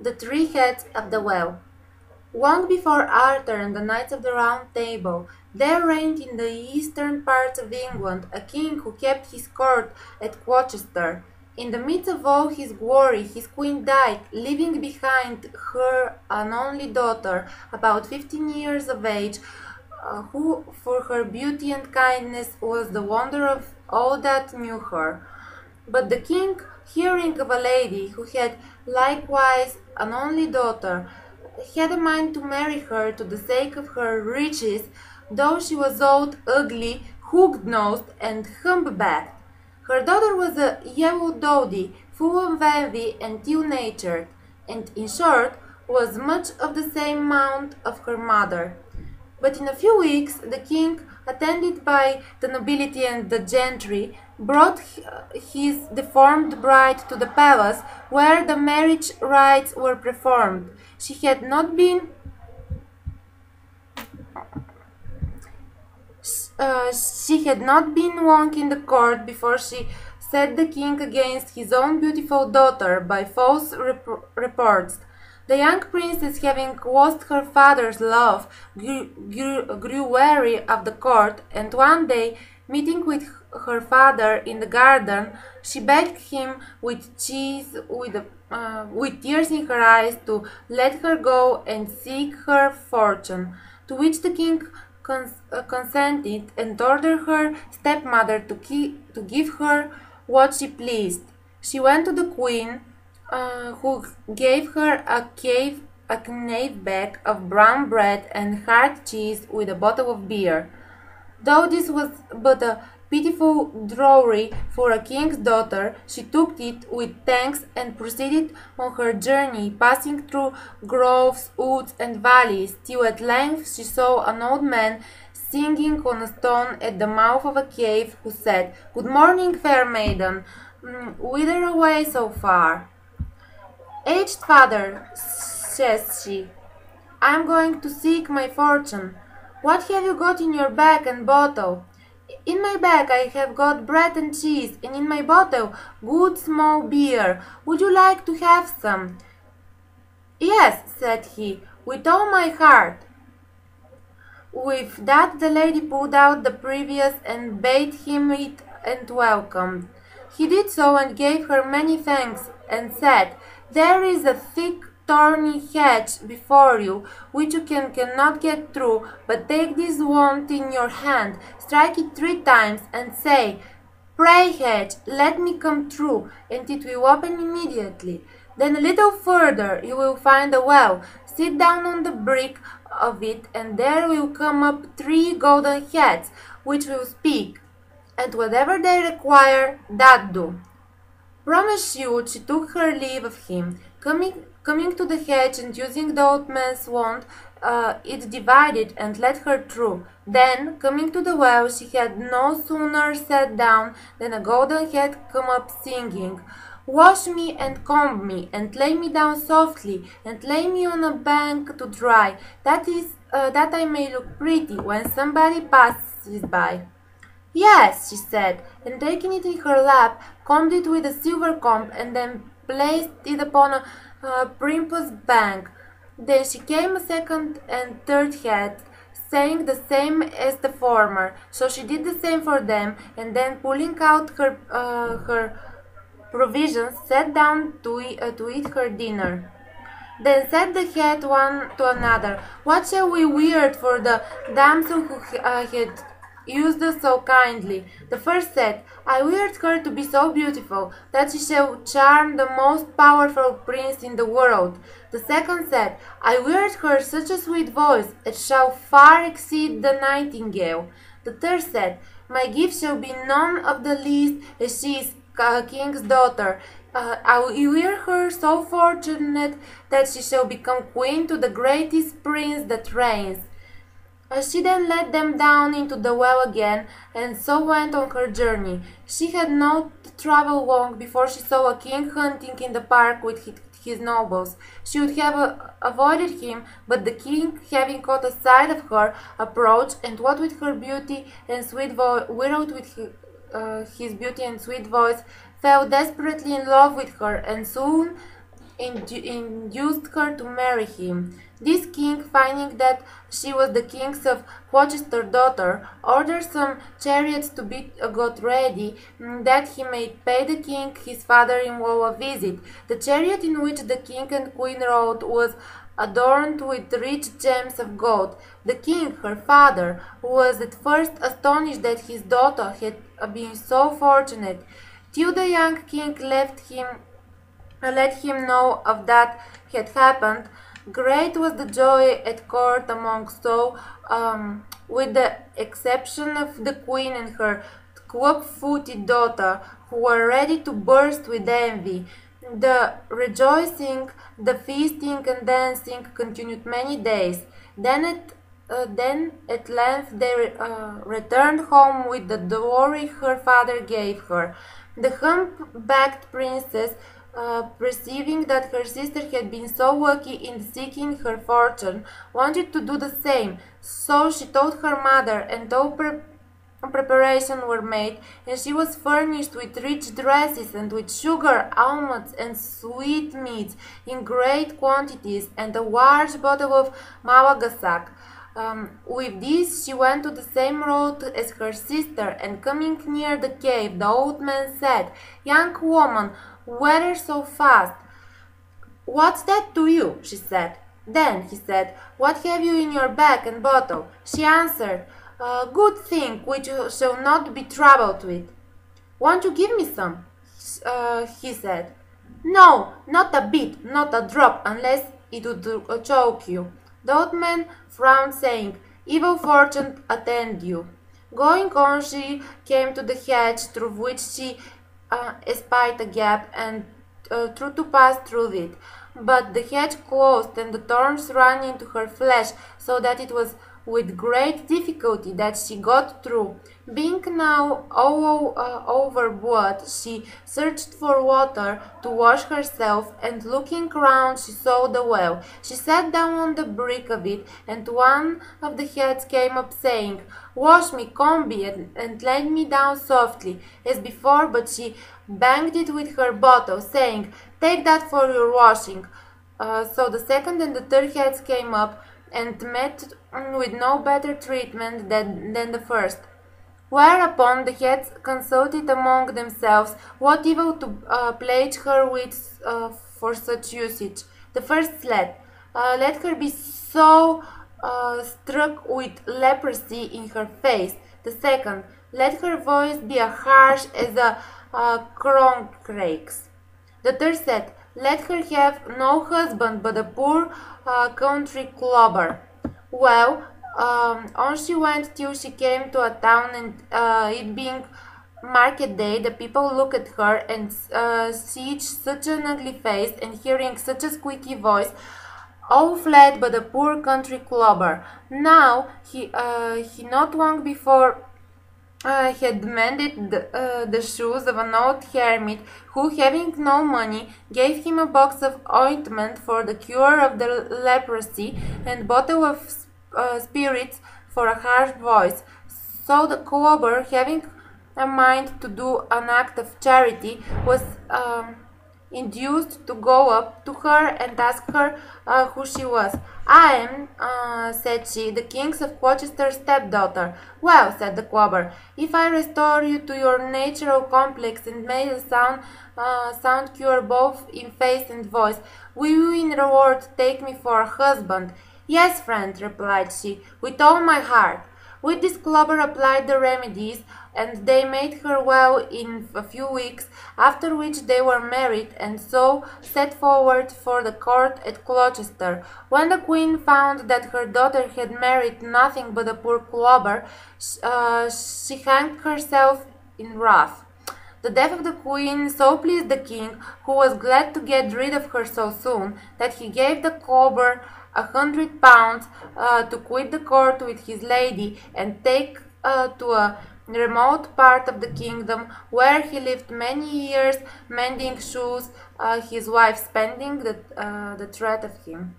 The Three Heads of the Well. Long before Arthur and the Knights of the Round Table, there reigned in the eastern parts of England a king who kept his court at Gloucester. In the midst of all his glory, his queen died, leaving behind her an only daughter, about 15 years of age, who, for her beauty and kindness, was the wonder of all that knew her. But the king, hearing of a lady who had likewise an only daughter, had a mind to marry her to the sake of her riches, though she was old, ugly, hooked-nosed, and hump-backed. Her daughter was a yellow dowdy, full of envy and ill-natured, and, in short, was much of the same mount of her mother. But in a few weeks the king, attended by the nobility and the gentry, brought his deformed bride to the palace, where the marriage rites were performed. She had not been long in the court before she set the king against his own beautiful daughter by false reports. The young princess, having lost her father's love, grew weary of the court, and one day, meeting with her father in the garden, she begged him with tears in her eyes to let her go and seek her fortune, to which the king consented and ordered her stepmother to give her what she pleased. She went to the queen, who gave her a knave bag of brown bread and hard cheese with a bottle of beer. Though this was but a pitiful dowry for a king's daughter, she took it with thanks and proceeded on her journey, passing through groves, woods, and valleys, till at length she saw an old man singing on a stone at the mouth of a cave, who said, "Good morning, fair maiden. Whither away so far?" "Aged father," says she, "I am going to seek my fortune. What have you got in your bag and bottle?" "In my bag I have got bread and cheese, and in my bottle good small beer. Would you like to have some?" "Yes," said he, "with all my heart." With that the lady pulled out the previous and bade him eat and welcome. He did so and gave her many thanks, and said, "There is a thick thorny hedge before you, which you cannot get through, but take this wand in your hand, strike it 3 times, and say, 'Pray, hedge, let me come through,' and it will open immediately. Then a little further you will find a well. Sit down on the brink of it, and there will come up 3 golden heads, which will speak, and whatever they require, that do." Promise you, she took her leave of him. Coming to the hedge and using the old man's wand, it divided and let her through. Then, coming to the well, she had no sooner sat down than a golden head came up singing, "Wash me and comb me, and lay me down softly, and lay me on a bank to dry, that I may look pretty when somebody passes by." "Yes," she said, and taking it in her lap, combed it with a silver comb, and then placed it upon a pompous bank. Then she came a second and third head, saying the same as the former. So she did the same for them, and then pulling out her provisions, sat down to eat her dinner. Then said the head one to another, "What shall we weird for the damsel who had used us so kindly?" The first said, "I weird her to be so beautiful that she shall charm the most powerful prince in the world." The second said, "I weird her such a sweet voice as shall far exceed the nightingale." The third said, "My gift shall be none of the least, as she is a king's daughter. I will weird her so fortunate that she shall become queen to the greatest prince that reigns." She then led them down into the well again, and so went on her journey. She had not travelled long before she saw a king hunting in the park with his nobles. She would have avoided him, but the king, having caught a sight of her, approached, and what with her beauty and sweet voice, wearied with his beauty and sweet voice, fell desperately in love with her, and soon induced her to marry him. This king, finding that she was the king's of Gloucester's daughter, ordered some chariots to be got ready, that he might pay the king his father-in-law a visit. The chariot in which the king and queen rode was adorned with rich gems of gold. The king, her father, was at first astonished that his daughter had been so fortunate, till the young king let him know of that had happened. Great was the joy at court among so, with the exception of the queen and her club-footed daughter, who were ready to burst with envy. The rejoicing, the feasting and dancing continued many days. Then at length they returned home with the dowry her father gave her. The hump-backed princess, perceiving that her sister had been so lucky in seeking her fortune, wanted to do the same. So she told her mother, and all preparations were made, and she was furnished with rich dresses, and with sugar, almonds, and sweetmeats in great quantities, and a large bottle of Malagasak. With this she went to the same road as her sister, and coming near the cave, the old man said, "Young woman, whither so fast?" "What's that to you?" she said. Then he said, "What have you in your bag and bottle?" She answered, "A good thing which you shall not be troubled with." "Won't you give me some?" He said. "No, not a bit, not a drop, unless it would choke you." The old man frowned, saying, "Evil fortune attend you." Going on, she came to the hedge, through which she espied a gap, and threw to pass through it. But the hedge closed, and the thorns ran into her flesh, so that it was with great difficulty that she got through. Being now all over blood, she searched for water to wash herself, and looking round she saw the well. She sat down on the brink of it, and one of the heads came up, saying, "Wash me, Combi, and let me down softly," as before, but she banged it with her bottle, saying, "Take that for your washing." So the second and the third heads came up, and met with no better treatment than the first. Whereupon the heads consulted among themselves what evil to plague her with for such usage. The first said, "Let her be so struck with leprosy in her face." The second, "Let her voice be as harsh as a corncrake's." The third said, "Let her have no husband but a poor country clobber." Well, on she went till she came to a town, and it being market day, the people looked at her, and seeing such an ugly face, and hearing such a squeaky voice, all fled but a poor country clobber. Now he not long before had mended the shoes of an old hermit, who, having no money, gave him a box of ointment for the cure of the leprosy, and bottle of spirits for a harsh voice. So the clobber, having a mind to do an act of charity, was induced to go up to her and ask her who she was. "I am," said she, "the king's of Gloucester's stepdaughter." "Well," said the clobber, "if I restore you to your natural complex and make a sound cure both in face and voice, will you in reward take me for a husband?" "Yes, friend," replied she, "with all my heart." With this clobber applied the remedies, and they made her well in a few weeks, after which they were married, and so set forward for the court at Gloucester. When the queen found that her daughter had married nothing but a poor clobber, she hanged herself in wrath. The death of the queen so pleased the king, who was glad to get rid of her so soon, that he gave the clobber £100 to quit the court with his lady and take to a remote part of the kingdom, where he lived many years, mending shoes, his wife spending the threat of him.